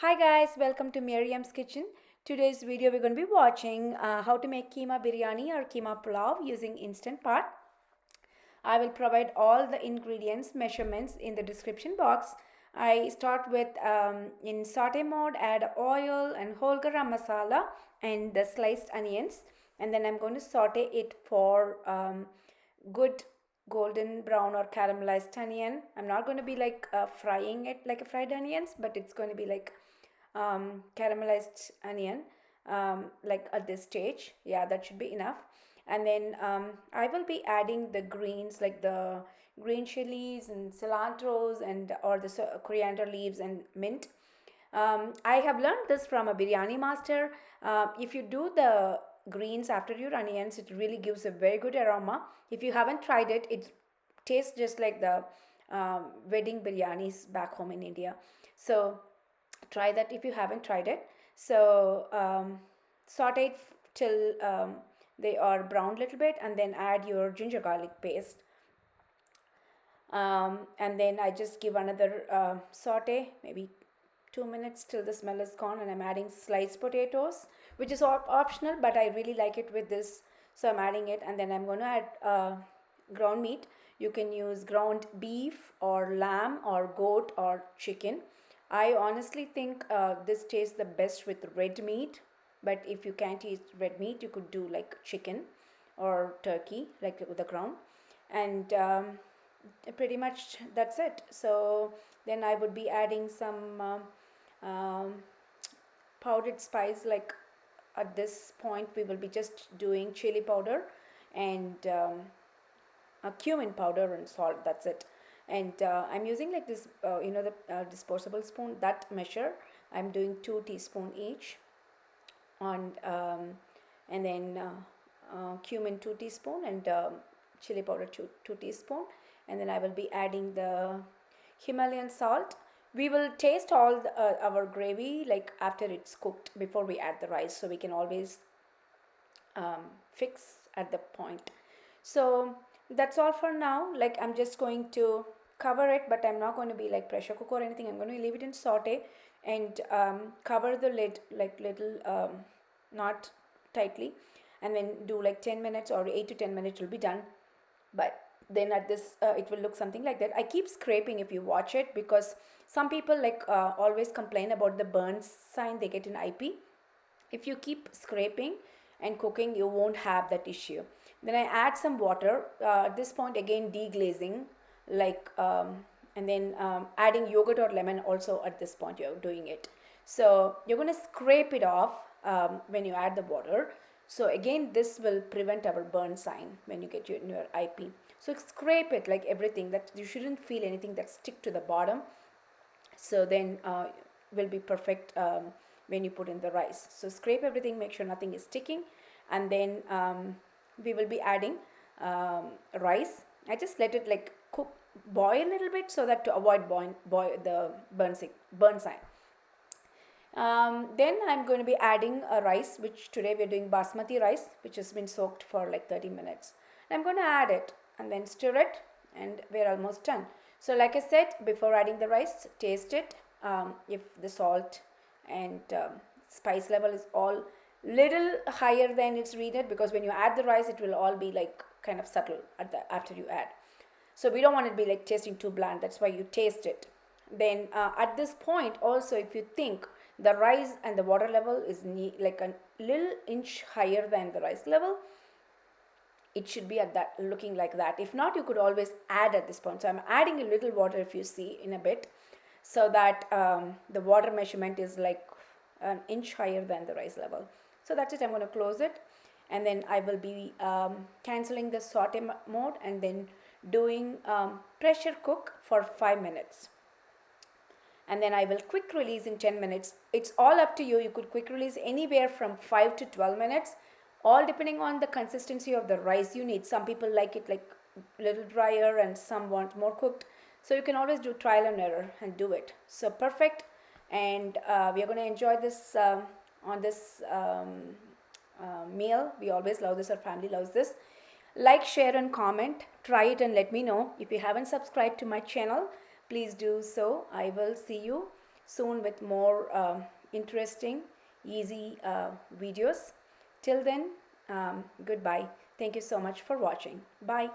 Hi guys, welcome to Miriam's Kitchen. Today's video we're going to be watching how to make keema biryani or keema pulao using Instant Pot. I will provide all the ingredients measurements in the description box. I start with in saute mode, add oil and whole garam masala and the sliced onions, and then I'm going to saute it for good golden brown or caramelized onion. I'm not going to be like frying it like a fried onions, but it's going to be like caramelized onion like at this stage. Yeah, that should be enough. And then I will be adding the greens like the green chillies and cilantros and or the coriander leaves and mint. I have learned this from a biryani master. If you do the greens after your onions, it really gives a very good aroma. If you haven't tried it, it tastes just like the wedding biryanis back home in India. So try that if you haven't tried it. So saute it till they are brown little bit, and then add your ginger garlic paste. And then I just give another saute, maybe 2 minutes till the smell is gone, and I'm adding sliced potatoes, which is optional, but I really like it with this, so I'm adding it. And then I'm going to add ground meat. You can use ground beef or lamb or goat or chicken. I honestly think this tastes the best with red meat, but if you can't eat red meat, you could do like chicken or turkey, like with the ground. And pretty much that's it. So then I would be adding some powdered spice, like at this point we will be just doing chili powder and a cumin powder and salt. That's it. And I'm using like this the disposable spoon, that measure. I'm doing 2 teaspoon each on and then cumin 2 teaspoon and chili powder 2 teaspoon. And then I will be adding the Himalayan salt. We will taste all our gravy like after it's cooked, before we add the rice, so we can always fix at the point. So that's all for now. Like I'm just going to cover it, but I'm not going to be like pressure cook or anything. I'm going to leave it in saute and cover the lid like little not tightly, and then do like 10 minutes or 8 to 10 minutes will be done. But then at this it will look something like that. I keep scraping if you watch it, because some people like always complain about the burn sign they get in IP. If you keep scraping and cooking, you won't have that issue. Then I add some water at this point, again deglazing, like and then adding yogurt or lemon also at this point you're doing it. So you're going to scrape it off when you add the water. So again, this will prevent our burn sign when you get your IP. So scrape it like everything, that you shouldn't feel anything that stick to the bottom. So then will be perfect when you put in the rice. So scrape everything, make sure nothing is sticking, and then we will be adding rice. I just let it like cook, boil a little bit, so that to avoid the burn sign. Then I'm going to be adding a rice, which today we're doing basmati rice, which has been soaked for like 30 minutes. I'm going to add it and then stir it, and we're almost done. So like I said, before adding the rice, taste it. If the salt and spice level is all little higher than it's needed, because when you add the rice, it will all be like kind of subtle after you add. So we don't want it to be like tasting too bland. That's why you taste it. Then at this point also, if you think the rice and the water level is like a little inch higher than the rice level, it should be at that, looking like that. If not, you could always add at this point. So I'm adding a little water, if you see in a bit, so that the water measurement is like an inch higher than the rice level. So that's it. I'm going to close it, and then I will be cancelling the saute mode and then doing pressure cook for 5 minutes. And then I will quick release in 10 minutes. It's all up to you. You could quick release anywhere from 5 to 12 minutes, all depending on the consistency of the rice you need. Some people like it like a little drier, and some want more cooked. So you can always do trial and error and do it. So perfect. And we are going to enjoy this on this meal. We always love this. Our family loves this. Like, share and comment. Try it and let me know. If you haven't subscribed to my channel, please do so. I will see you soon with more interesting, easy videos. Till then, goodbye. Thank you so much for watching. Bye.